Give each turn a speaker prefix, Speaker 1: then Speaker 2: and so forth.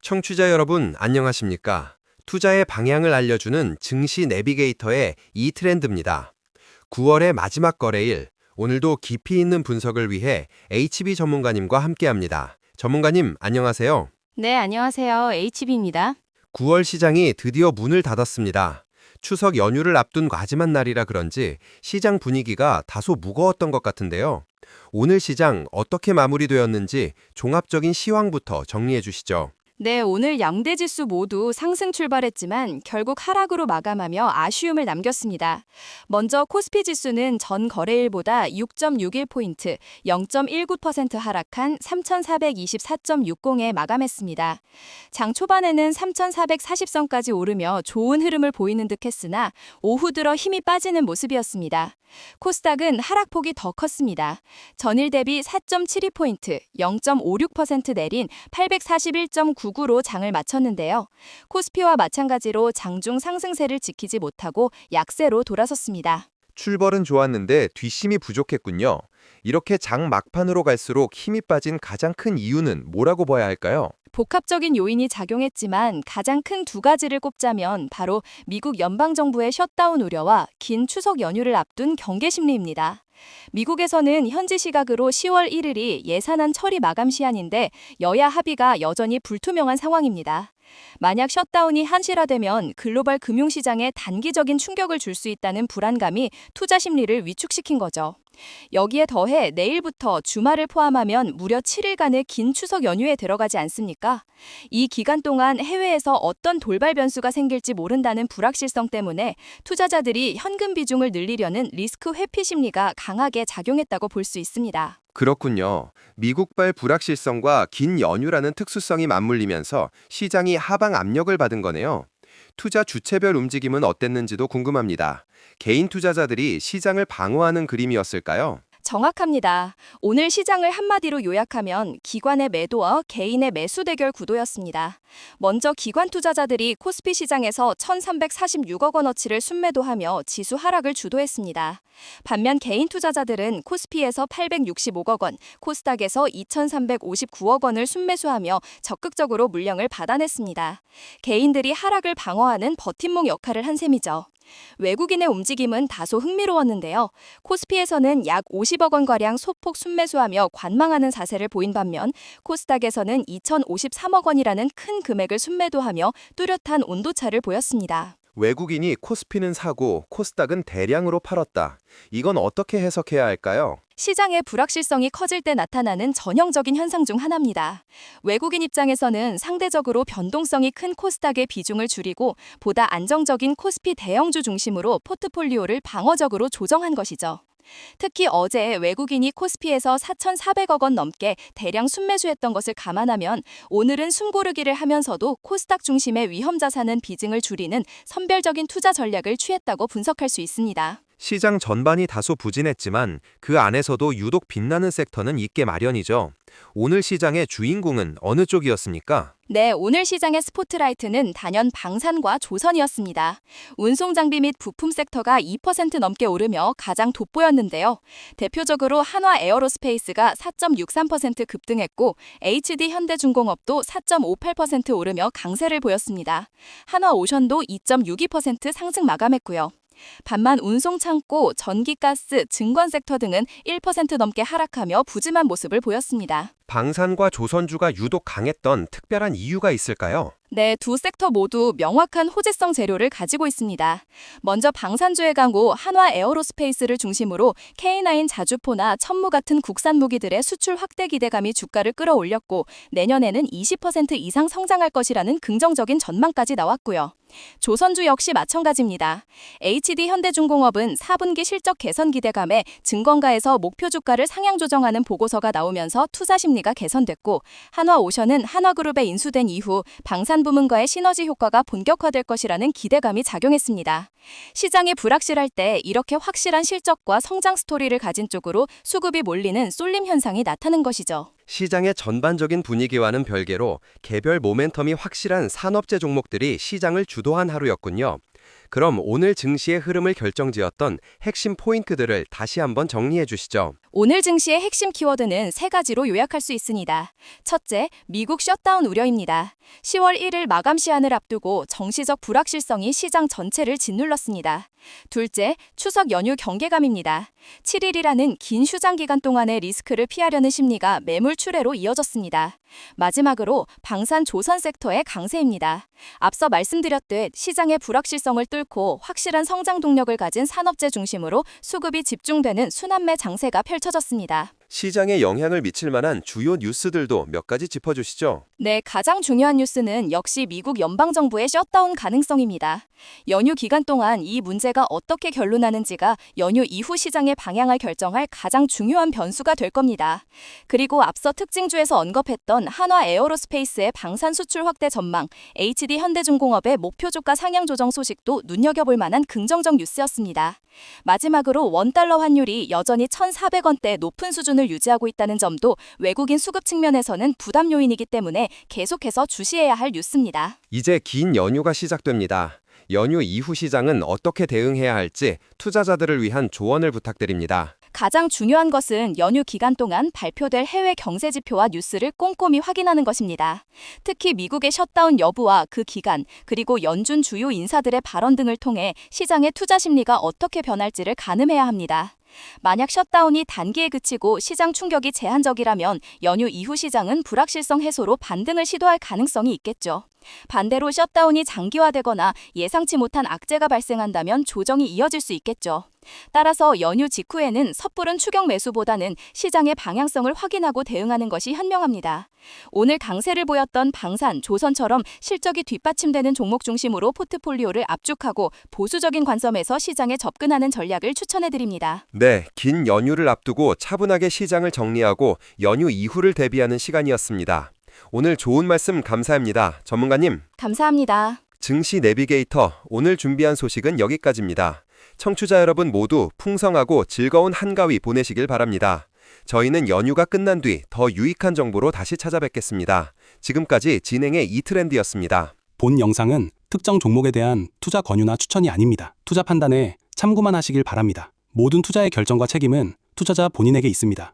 Speaker 1: 청취자 여러분, 안녕하십니까? 투자의 방향을 알려주는 증시 내비게이터의 이트렌드입니다. 9월의 마지막 거래일, 오늘도 깊이 있는 분석을 위해 HB 전문가님과 함께합니다. 전문가님, 안녕하세요.
Speaker 2: 네, 안녕하세요. HB입니다.
Speaker 1: 9월 시장이 드디어 문을 닫았습니다. 추석 연휴를 앞둔 마지막 날이라 그런지 시장 분위기가 다소 무거웠던 것 같은데요. 오늘 시장 어떻게 마무리되었는지 종합적인 시황부터 정리해 주시죠.
Speaker 2: 네, 오늘 양대 지수 모두 상승 출발했지만 결국 하락으로 마감하며 아쉬움을 남겼습니다. 먼저 코스피 지수는 전 거래일보다 6.61포인트, 0.19% 하락한 3,424.60에 마감했습니다. 장 초반에는 3,440선까지 오르며 좋은 흐름을 보이는 듯 했으나 오후 들어 힘이 빠지는 모습이었습니다. 코스닥은 하락폭이 더 컸습니다. 전일 대비 4.72포인트, 0.56% 내린 841.99로 장을 마쳤는데요. 코스피와 마찬가지로 장중 상승세를 지키지 못하고 약세로 돌아섰습니다.
Speaker 1: 출벌은 좋았는데 뒷심이 부족했군요. 이렇게 장 막판으로 갈수록 힘이 빠진 가장 큰 이유는 뭐라고 봐야 할까요?
Speaker 2: 복합적인 요인이 작용했지만 가장 큰 두 가지를 꼽자면 바로 미국 연방정부의 셧다운 우려와 긴 추석 연휴를 앞둔 경계 심리입니다. 미국에서는 현지 시각으로 10월 1일이 예산안 처리 마감 시한인데 여야 합의가 여전히 불투명한 상황입니다. 만약 셧다운이 한실화되면 글로벌 금융시장에 단기적인 충격을 줄 수 있다는 불안감이 투자 심리를 위축시킨 거죠. 여기에 더해 내일부터 주말을 포함하면 무려 7일간의 긴 추석 연휴에 들어가지 않습니까? 이 기간 동안 해외에서 어떤 돌발 변수가 생길지 모른다는 불확실성 때문에 투자자들이 현금 비중을 늘리려는 리스크 회피 심리가 강하게 작용했다고 볼 수 있습니다.
Speaker 1: 그렇군요. 미국발 불확실성과 긴 연휴라는 특수성이 맞물리면서 시장이 하방 압력을 받은 거네요. 투자 주체별 움직임은 어땠는지도 궁금합니다. 개인 투자자들이 시장을 방어하는 그림이었을까요?
Speaker 2: 정확합니다. 오늘 시장을 한마디로 요약하면 기관의 매도와 개인의 매수 대결 구도였습니다. 먼저 기관 투자자들이 코스피 시장에서 1,346억 원어치를 순매도하며 지수 하락을 주도했습니다. 반면 개인 투자자들은 코스피에서 865억 원, 코스닥에서 2,359억 원을 순매수하며 적극적으로 물량을 받아냈습니다. 개인들이 하락을 방어하는 버팀목 역할을 한 셈이죠. 외국인의 움직임은 다소 흥미로웠는데요. 코스피에서는 약 50억 원가량 소폭 순매수하며 관망하는 자세를 보인 반면 코스닥에서는 2,053억 원이라는 큰 금액을 순매도하며 뚜렷한 온도차를 보였습니다.
Speaker 1: 외국인이 코스피는 사고 코스닥은 대량으로 팔았다. 이건 어떻게 해석해야 할까요?
Speaker 2: 시장의 불확실성이 커질 때 나타나는 전형적인 현상 중 하나입니다. 외국인 입장에서는 상대적으로 변동성이 큰 코스닥의 비중을 줄이고 보다 안정적인 코스피 대형주 중심으로 포트폴리오를 방어적으로 조정한 것이죠. 특히 어제 외국인이 코스피에서 4,400억 원 넘게 대량 순매수했던 것을 감안하면 오늘은 숨고르기를 하면서도 코스닥 중심의 위험 자산은 비중을 줄이는 선별적인 투자 전략을 취했다고 분석할 수 있습니다.
Speaker 1: 시장 전반이 다소 부진했지만 그 안에서도 유독 빛나는 섹터는 있게 마련이죠. 오늘 시장의 주인공은 어느 쪽이었습니까?
Speaker 2: 네, 오늘 시장의 스포트라이트는 단연 방산과 조선이었습니다. 운송장비 및 부품 섹터가 2% 넘게 오르며 가장 돋보였는데요. 대표적으로 한화 에어로스페이스가 4.63% 급등했고 HD 현대중공업도 4.58% 오르며 강세를 보였습니다. 한화오션도 2.62% 상승 마감했고요. 반면 운송창고, 전기가스, 증권 섹터 등은 1% 넘게 하락하며 부진한 모습을 보였습니다.
Speaker 1: 방산과 조선주가 유독 강했던 특별한 이유가 있을까요?
Speaker 2: 네, 두 섹터 모두 명확한 호재성 재료를 가지고 있습니다. 먼저 방산주의 강호 한화 에어로스페이스를 중심으로 K9 자주포나 천무 같은 국산 무기들의 수출 확대 기대감이 주가를 끌어올렸고 내년에는 20% 이상 성장할 것이라는 긍정적인 전망까지 나왔고요. 조선주 역시 마찬가지입니다. HD 현대중공업은 4분기 실적 개선 기대감에 증권가에서 목표 주가를 상향 조정하는 보고서가 나오면서 투자 심리가 개선됐고 한화오션은 한화그룹에 인수된 이후 방산 부문과의 시너지 효과가 본격화될 것이라는 기대감이 작용했습니다. 시장이 불확실할 때 이렇게 확실한 실적과 성장 스토리를 가진 쪽으로 수급이 몰리는 쏠림 현상이 나타나는 것이죠.
Speaker 1: 시장의 전반적인 분위기와는 별개로 개별 모멘텀이 확실한 산업재 종목들이 시장을 주도한 하루였군요. 그럼 오늘 증시의 흐름을 결정지었던 핵심 포인트들을 다시 한번 정리해 주시죠.
Speaker 2: 오늘 증시의 핵심 키워드는 세 가지로 요약할 수 있습니다. 첫째, 미국 셧다운 우려입니다. 10월 1일 마감 시한을 앞두고 정시적 불확실성이 시장 전체를 짓눌렀습니다. 둘째, 추석 연휴 경계감입니다. 7일이라는 긴 휴장 기간 동안의 리스크를 피하려는 심리가 매물 출회로 이어졌습니다. 마지막으로 방산 조선 섹터의 강세입니다. 앞서 말씀드렸듯 시장의 불확실성을 뚫고 확실한 성장 동력을 가진 산업재 중심으로 수급이 집중되는 순환매 장세가 펼쳐졌습니다.
Speaker 1: 시장에 영향을 미칠 만한 주요 뉴스들도 몇 가지 짚어주시죠.
Speaker 2: 네, 가장 중요한 뉴스는 역시 미국 연방정부의 셧다운 가능성입니다. 연휴 기간 동안 이 문제가 어떻게 결론나는지가 연휴 이후 시장의 방향을 결정할 가장 중요한 변수가 될 겁니다. 그리고 앞서 특징주에서 언급했던 한화 에어로스페이스의 방산 수출 확대 전망, HD 현대중공업의 목표 주가 상향 조정 소식도 눈여겨볼 만한 긍정적 뉴스였습니다. 마지막으로 원달러 환율이 여전히 1,400원대 높은 수준을 유지하고 있다는 점도 외국인 수급 측면에서는 부담 요인이기 때문에 계속해서 주시해야 할 뉴스입니다.
Speaker 1: 이제 긴 연휴가 시작됩니다. 연휴 이후 시장은 어떻게 대응해야 할지 투자자들을 위한 조언을 부탁드립니다.
Speaker 2: 가장 중요한 것은 연휴 기간 동안 발표될 해외 경제 지표와 뉴스를 꼼꼼히 확인하는 것입니다. 특히 미국의 셧다운 여부와 그 기간, 그리고 연준 주요 인사들의 발언 등을 통해 시장의 투자 심리가 어떻게 변할지를 가늠해야 합니다. 만약 셧다운이 단기에 그치고 시장 충격이 제한적이라면 연휴 이후 시장은 불확실성 해소로 반등을 시도할 가능성이 있겠죠. 반대로 셧다운이 장기화되거나 예상치 못한 악재가 발생한다면 조정이 이어질 수 있겠죠. 따라서 연휴 직후에는 섣부른 추격 매수보다는 시장의 방향성을 확인하고 대응하는 것이 현명합니다. 오늘 강세를 보였던 방산, 조선처럼 실적이 뒷받침되는 종목 중심으로 포트폴리오를 압축하고 보수적인 관점에서 시장에 접근하는 전략을 추천해드립니다.
Speaker 1: 네, 긴 연휴를 앞두고 차분하게 시장을 정리하고 연휴 이후를 대비하는 시간이었습니다. 오늘 좋은 말씀 감사합니다. 전문가님.
Speaker 2: 감사합니다.
Speaker 1: 증시 내비게이터 오늘 준비한 소식은 여기까지입니다. 청취자 여러분 모두 풍성하고 즐거운 한가위 보내시길 바랍니다. 저희는 연휴가 끝난 뒤 더 유익한 정보로 다시 찾아뵙겠습니다. 지금까지 진행의 이트렌드였습니다.
Speaker 3: 본 영상은 특정 종목에 대한 투자 권유나 추천이 아닙니다. 투자 판단에 참고만 하시길 바랍니다. 모든 투자의 결정과 책임은 투자자 본인에게 있습니다.